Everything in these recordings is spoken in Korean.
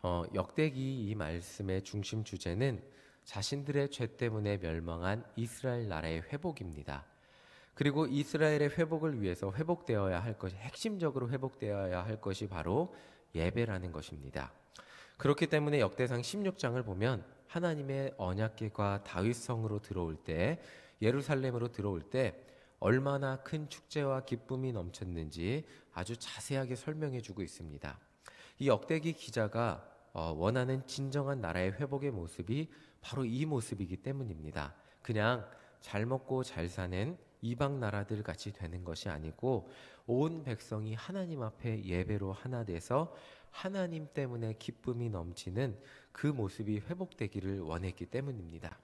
역대기 이 말씀의 중심 주제는 자신들의 죄 때문에 멸망한 이스라엘 나라의 회복입니다. 그리고 이스라엘의 회복을 위해서 회복되어야 할 것이, 핵심적으로 회복되어야 할 것이 바로 예배라는 것입니다. 그렇기 때문에 역대상 16장을 보면 하나님의 언약궤가 다윗 성으로 들어올 때, 예루살렘으로 들어올 때 얼마나 큰 축제와 기쁨이 넘쳤는지 아주 자세하게 설명해 주고 있습니다. 이 역대기 기자가 원하는 진정한 나라의 회복의 모습이 바로 이 모습이기 때문입니다. 그냥 잘 먹고 잘 사는 이방 나라들 같이 되는 것이 아니고 온 백성이 하나님 앞에 예배로 하나 돼서 하나님 때문에 기쁨이 넘치는 그 모습이 회복되기를 원했기 때문입니다.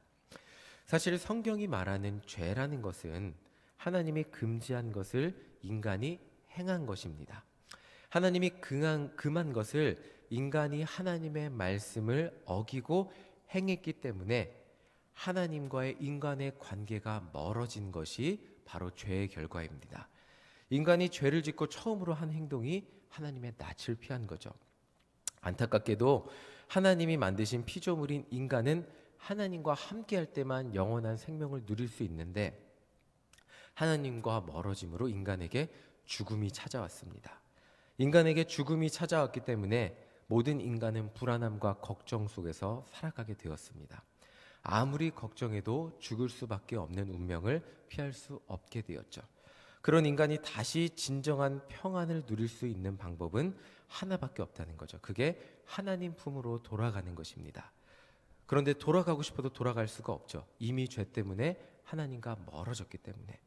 사실 성경이 말하는 죄라는 것은 하나님이 금지한 것을 인간이 행한 것입니다. 하나님이 금한 것을 인간이 하나님의 말씀을 어기고 행했기 때문에 하나님과의 인간의 관계가 멀어진 것이 바로 죄의 결과입니다. 인간이 죄를 짓고 처음으로 한 행동이 하나님의 낯을 피한 거죠. 안타깝게도 하나님이 만드신 피조물인 인간은 하나님과 함께할 때만 영원한 생명을 누릴 수 있는데 하나님과 멀어짐으로 인간에게 죽음이 찾아왔습니다. 인간에게 죽음이 찾아왔기 때문에 모든 인간은 불안함과 걱정 속에서 살아가게 되었습니다. 아무리 걱정해도 죽을 수밖에 없는 운명을 피할 수 없게 되었죠. 그런 인간이 다시 진정한 평안을 누릴 수 있는 방법은 하나밖에 없다는 거죠. 그게 하나님 품으로 돌아가는 것입니다. 그런데 돌아가고 싶어도 돌아갈 수가 없죠. 이미 죄 때문에 하나님과 멀어졌기 때문에.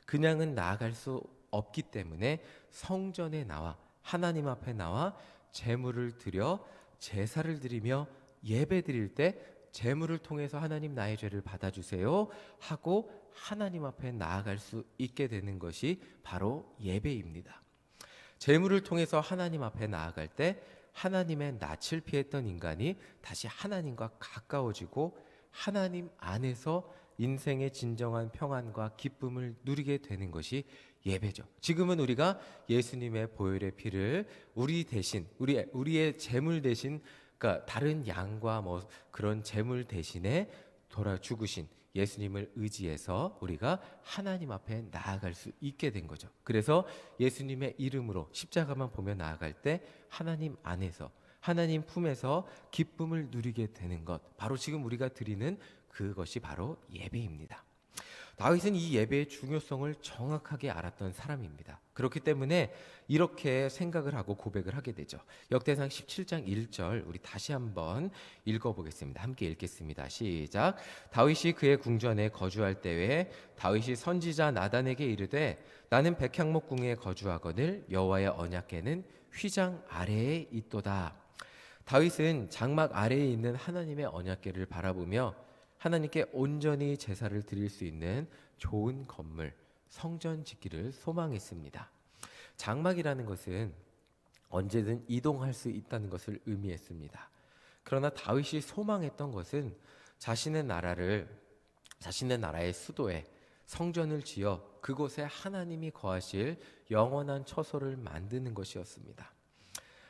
그냥은 나아갈 수 없기 때문에 성전에 나와 하나님 앞에 나와 제물을 드려 제사를 드리며 예배 드릴 때 제물을 통해서 하나님 나의 죄를 받아주세요 하고 하나님 앞에 나아갈 수 있게 되는 것이 바로 예배입니다. 제물을 통해서 하나님 앞에 나아갈 때 하나님의 낯을 피했던 인간이 다시 하나님과 가까워지고 하나님 안에서 인생의 진정한 평안과 기쁨을 누리게 되는 것이 예배죠. 지금은 우리가 예수님의 보혈의 피를 우리 대신 우리의 제물 대신, 그러니까 다른 양과 뭐 그런 제물 대신에 돌아 죽으신 예수님을 의지해서 우리가 하나님 앞에 나아갈 수 있게 된 거죠. 그래서 예수님의 이름으로 십자가만 보며 나아갈 때 하나님 안에서 하나님 품에서 기쁨을 누리게 되는 것, 바로 지금 우리가 드리는 그것이 바로 예배입니다. 다윗은 이 예배의 중요성을 정확하게 알았던 사람입니다. 그렇기 때문에 이렇게 생각을 하고 고백을 하게 되죠. 역대상 17장 1절 우리 다시 한번 읽어보겠습니다. 함께 읽겠습니다. 시작. 다윗이 그의 궁전에 거주할 때에 다윗이 선지자 나단에게 이르되 나는 백향목궁에 거주하거늘 여호와의 언약궤는 휘장 아래에 있도다. 다윗은 장막 아래에 있는 하나님의 언약궤를 바라보며 하나님께 온전히 제사를 드릴 수 있는 좋은 건물, 성전 짓기를 소망했습니다. 장막이라는 것은 언제든 이동할 수 있다는 것을 의미했습니다. 그러나 다윗이 소망했던 것은 자신의 나라의 수도에 성전을 지어 그곳에 하나님이 거하실 영원한 처소를 만드는 것이었습니다.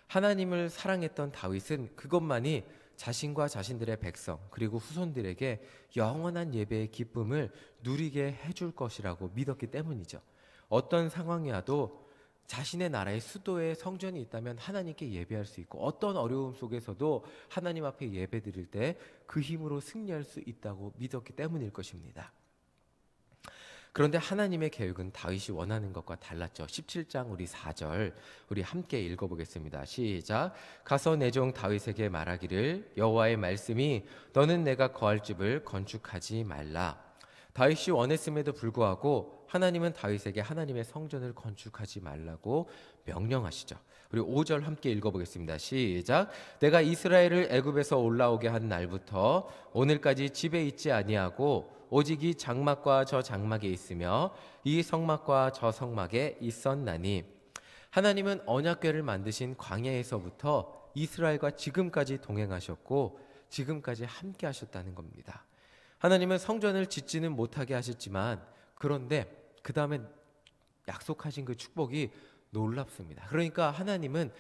하나님을 사랑했던 다윗은 그것만이 자신과 자신들의 백성 그리고 후손들에게 영원한 예배의 기쁨을 누리게 해줄 것이라고 믿었기 때문이죠. 어떤 상황이 와도 자신의 나라의 수도에 성전이 있다면 하나님께 예배할 수 있고 어떤 어려움 속에서도 하나님 앞에 예배 드릴 때 그 힘으로 승리할 수 있다고 믿었기 때문일 것입니다. 그런데 하나님의 계획은 다윗이 원하는 것과 달랐죠. 17장 우리 4절 우리 함께 읽어보겠습니다. 시작. 가서 내 종 다윗에게 말하기를 여호와의 말씀이 너는 내가 거할 집을 건축하지 말라. 다윗이 원했음에도 불구하고 하나님은 다윗에게 하나님의 성전을 건축하지 말라고 명령하시죠. 우리 5절 함께 읽어보겠습니다. 시작. 내가 이스라엘을 애굽에서 올라오게 한 날부터 오늘까지 집에 있지 아니하고 오직 이 장막과 저 장막에 있으며 이 성막과 저 성막에 있었나니. 하나님은 언약궤를 만드신 광야에서부터 이스라엘과 지금까지 동행하셨고 지금까지 함께 하셨다는 겁니다. 하나님은 성전을 짓지는 못하게 하셨지만 그런데 그 다음에 약속하신 그 축복이 놀랍습니다. 그러니까 하나님은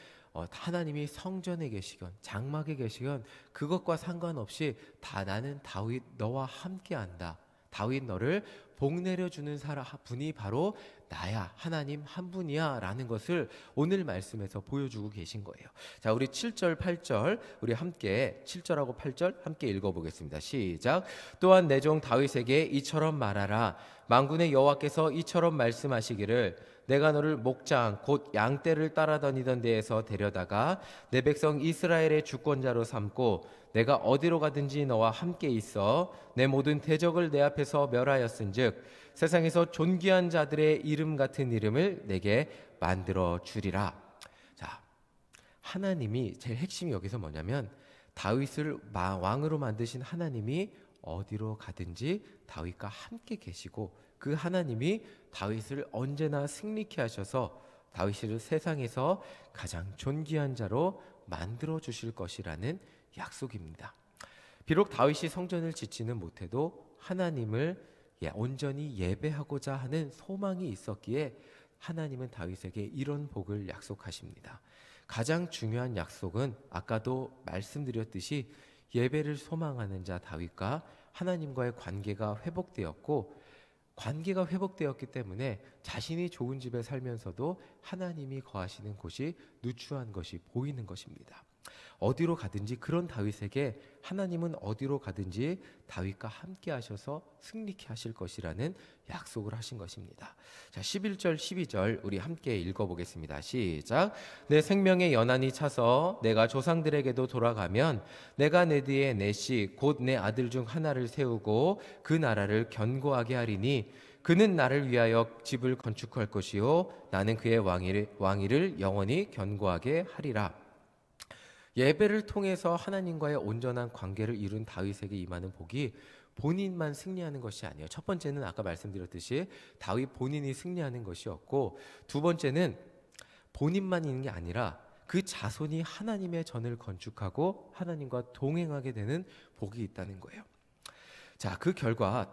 하나님이 성전에 계시건 장막에 계시건 그것과 상관없이 다 나는 다윗 너와 함께한다. 다윗 너를 복내려주는 분이 바로 나야, 하나님 한 분이야 라는 것을 오늘 말씀에서 보여주고 계신 거예요. 자, 우리 7절 8절 우리 함께 7절하고 8절 함께 읽어보겠습니다. 시작. 또한 내 종 다윗에게 이처럼 말하라. 만군의 여호와께서 이처럼 말씀하시기를 내가 너를 목장 곧 양떼를 따라다니던 데에서 데려다가 내 백성 이스라엘의 주권자로 삼고 내가 어디로 가든지 너와 함께 있어 내 모든 대적을 내 앞에서 멸하였은즉 세상에서 존귀한 자들의 이름 같은 이름을 내게 만들어 주리라. 자, 하나님이 제일 핵심이 여기서 뭐냐면 다윗을 왕으로 만드신 하나님이 어디로 가든지 다윗과 함께 계시고 그 하나님이 다윗을 언제나 승리케 하셔서 다윗을 세상에서 가장 존귀한 자로 만들어 주실 것이라는 약속입니다. 비록 다윗이 성전을 짓지는 못해도 하나님을 온전히 예배하고자 하는 소망이 있었기에 하나님은 다윗에게 이런 복을 약속하십니다. 가장 중요한 약속은 아까도 말씀드렸듯이 예배를 소망하는 자 다윗과 하나님과의 관계가 회복되었고 관계가 회복되었기 때문에 자신이 좋은 집에 살면서도 하나님이 거하시는 곳이 누추한 것이 보이는 것입니다. 어디로 가든지 그런 다윗에게 하나님은 어디로 가든지 다윗과 함께 하셔서 승리케 하실 것이라는 약속을 하신 것입니다. 자, 11절 12절 우리 함께 읽어보겠습니다. 시작. 내 생명의 연한이 차서 내가 조상들에게도 돌아가면 내가 내 뒤에 내 씨 곧 내 아들 중 하나를 세우고 그 나라를 견고하게 하리니 그는 나를 위하여 집을 건축할 것이요 나는 그의 왕위를 영원히 견고하게 하리라. 예배를 통해서 하나님과의 온전한 관계를 이룬 다윗에게 임하는 복이 본인만 승리하는 것이 아니에요. 첫 번째는 아까 말씀드렸듯이 다윗 본인이 승리하는 것이었고 두 번째는 본인만 있는 게 아니라 그 자손이 하나님의 전을 건축하고 하나님과 동행하게 되는 복이 있다는 거예요. 자, 그 결과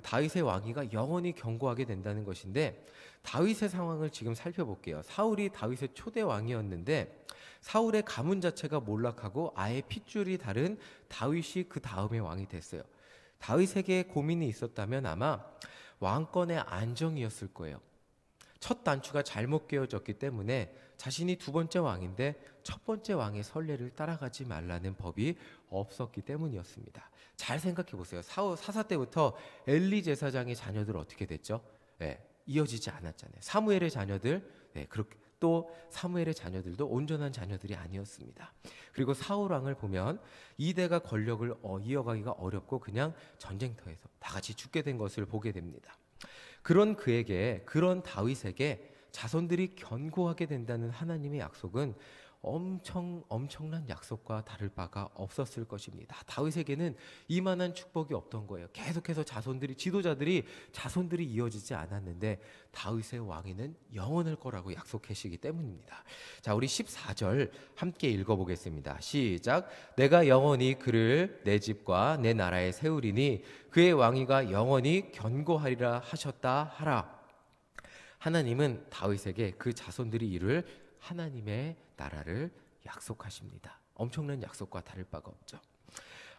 다윗의 왕위가 영원히 견고하게 된다는 것인데 다윗의 상황을 지금 살펴볼게요. 사울이 다윗의 초대 왕이었는데 사울의 가문 자체가 몰락하고 아예 핏줄이 다른 다윗이 그 다음에 왕이 됐어요. 다윗에게 고민이 있었다면 아마 왕권의 안정이었을 거예요. 첫 단추가 잘못 끼워졌기 때문에 자신이 두 번째 왕인데 첫 번째 왕의 선례를 따라가지 말라는 법이 없었기 때문이었습니다. 잘 생각해 보세요. 사사 때부터 엘리 제사장의 자녀들 어떻게 됐죠? 이어지지 않았잖아요. 사무엘의 자녀들, 그렇게 또 사무엘의 자녀들도 온전한 자녀들이 아니었습니다. 그리고 사울 왕을 보면 이대가 권력을 이어가기가 어렵고 그냥 전쟁터에서 다 같이 죽게 된 것을 보게 됩니다. 그런 다윗에게 자손들이 견고하게 된다는 하나님의 약속은 엄청난 약속과 다를 바가 없었을 것입니다. 다윗에게는 이만한 축복이 없던 거예요. 계속해서 지도자들이 자손들이 이어지지 않았는데 다윗의 왕위는 영원할 거라고 약속하시기 때문입니다. 자, 우리 14절 함께 읽어보겠습니다. 시작. 내가 영원히 그를 내 집과 내 나라에 세우리니 그의 왕위가 영원히 견고하리라 하셨다 하라. 하나님은 다윗에게 그 자손들이 이룰 하나님의 나라를 약속하십니다. 엄청난 약속과 다를 바가 없죠.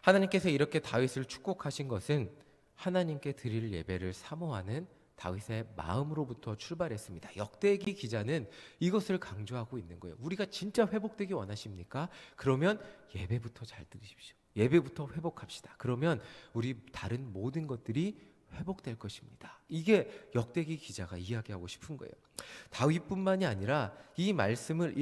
하나님께서 이렇게 다윗을 축복하신 것은 하나님께 드릴 예배를 사모하는 다윗의 마음으로부터 출발했습니다. 역대기 기자는 이것을 강조하고 있는 거예요. 우리가 진짜 회복되기 원하십니까? 그러면 예배부터 잘 드리십시오. 예배부터 회복합시다. 그러면 우리 다른 모든 것들이 회복될 것입니다. 이게 역대기 기자가 이야기하고 싶은 거예요. 다윗뿐만이 아니라 이 말씀을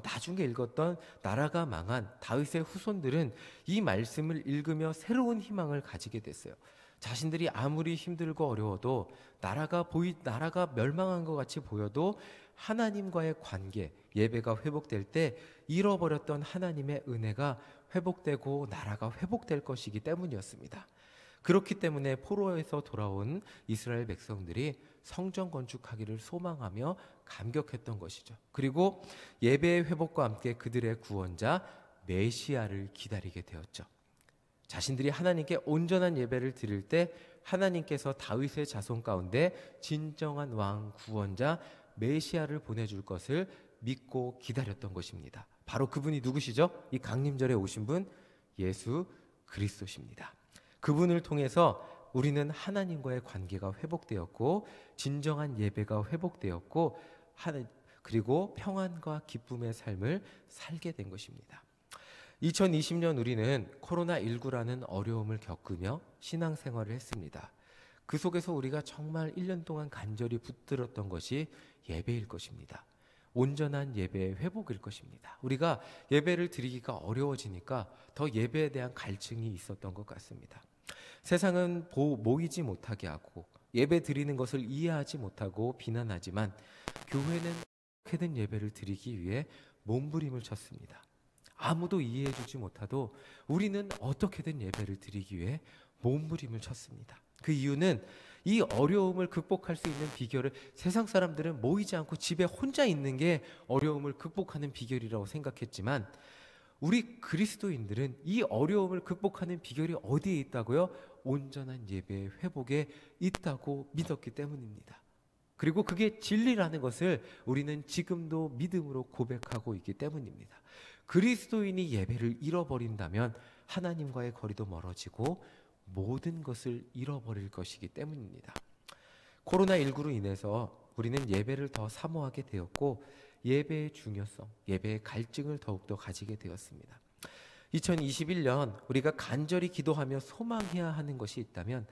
나중에 읽었던 나라가 망한 다윗의 후손들은 이 말씀을 읽으며 새로운 희망을 가지게 됐어요. 자신들이 아무리 힘들고 어려워도 나라가 멸망한 것 같이 보여도 하나님과의 관계, 예배가 회복될 때 잃어버렸던 하나님의 은혜가 회복되고 나라가 회복될 것이기 때문이었습니다. 그렇기 때문에 포로에서 돌아온 이스라엘 백성들이 성전 건축하기를 소망하며 감격했던 것이죠. 그리고 예배의 회복과 함께 그들의 구원자 메시아를 기다리게 되었죠. 자신들이 하나님께 온전한 예배를 드릴 때 하나님께서 다윗의 자손 가운데 진정한 왕 구원자 메시아를 보내줄 것을 믿고 기다렸던 것입니다. 바로 그분이 누구시죠? 이 강림절에 오신 분, 예수 그리스도십니다. 그분을 통해서 우리는 하나님과의 관계가 회복되었고 진정한 예배가 회복되었고 그리고 평안과 기쁨의 삶을 살게 된 것입니다. 2020년 우리는 코로나19라는 어려움을 겪으며 신앙생활을 했습니다. 그 속에서 우리가 정말 1년 동안 간절히 붙들었던 것이 예배일 것입니다. 온전한 예배의 회복일 것입니다. 우리가 예배를 드리기가 어려워지니까 더 예배에 대한 갈증이 있었던 것 같습니다. 세상은 모이지 못하게 하고 예배 드리는 것을 이해하지 못하고 비난하지만 교회는 어떻게든 예배를 드리기 위해 몸부림을 쳤습니다. 아무도 이해해주지 못하도 우리는 어떻게든 예배를 드리기 위해 몸부림을 쳤습니다. 그 이유는 이 어려움을 극복할 수 있는 비결을 세상 사람들은 모이지 않고 집에 혼자 있는 게 어려움을 극복하는 비결이라고 생각했지만 우리 그리스도인들은 이 어려움을 극복하는 비결이 어디에 있다고요? 온전한 예배의 회복에 있다고 믿었기 때문입니다. 그리고 그게 진리라는 것을 우리는 지금도 믿음으로 고백하고 있기 때문입니다. 그리스도인이 예배를 잃어버린다면 하나님과의 거리도 멀어지고 모든 것을 잃어버릴 것이기 때문입니다. 코로나19로 인해서 우리는 예배를 더 사모하게 되었고 예배의 중요성, 예배의 갈증을 더욱더 가지게 되었습니다. 2021년 우리가 간절히 기도하며 소망해야 하는 것이 있다면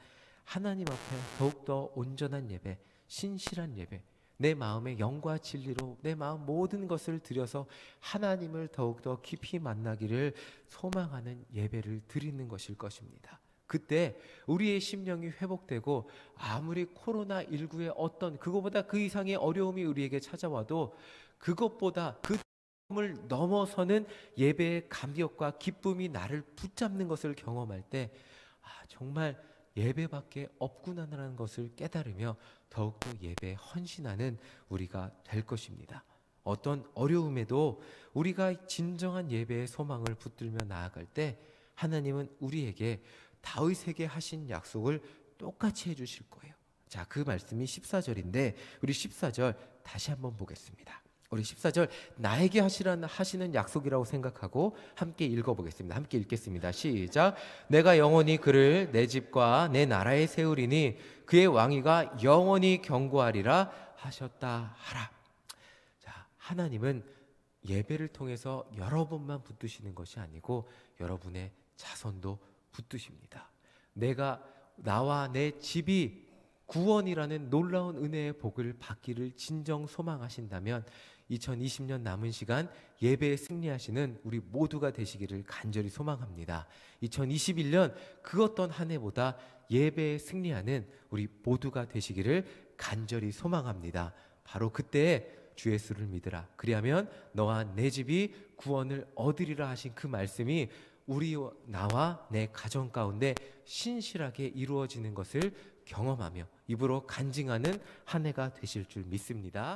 하나님 앞에 더욱더 온전한 예배, 신실한 예배, 내 마음의 영과 진리로 내 마음 모든 것을 들여서 하나님을 더욱더 깊이 만나기를 소망하는 예배를 드리는 것일 것입니다. 그때 우리의 심령이 회복되고 아무리 코로나19의 어떤 그거보다 그 이상의 어려움이 우리에게 찾아와도 그것보다 그 어려움을 넘어서는 예배의 감격과 기쁨이 나를 붙잡는 것을 경험할 때 정말 예배밖에 없구나라는 것을 깨달으며 더욱더 예배에 헌신하는 우리가 될 것입니다. 어떤 어려움에도 우리가 진정한 예배의 소망을 붙들며 나아갈 때 하나님은 우리에게 다윗에게 하신 약속을 똑같이 해주실 거예요. 자, 그 말씀이 14절인데 우리 14절 다시 한번 보겠습니다. 우리 14절 나에게 하시는 약속이라고 생각하고 함께 읽어보겠습니다. 함께 읽겠습니다. 시작. 내가 영원히 그를 내 집과 내 나라에 세우리니 그의 왕위가 영원히 견고하리라 하셨다 하라. 자, 하나님은 예배를 통해서 여러분만 붙드시는 것이 아니고 여러분의 자손도 붙드십니다. 나와 내 집이 구원이라는 놀라운 은혜의 복을 받기를 진정 소망하신다면 2020년 남은 시간 예배에 승리하시는 우리 모두가 되시기를 간절히 소망합니다. 2021년 그 어떤 한 해보다 예배에 승리하는 우리 모두가 되시기를 간절히 소망합니다. 바로 그때에 주 예수를 믿으라. 그리하면 너와 내 집이 구원을 얻으리라 하신 그 말씀이 나와 내 가정 가운데 신실하게 이루어지는 것을 경험하며 입으로 간증하는 한 해가 되실 줄 믿습니다.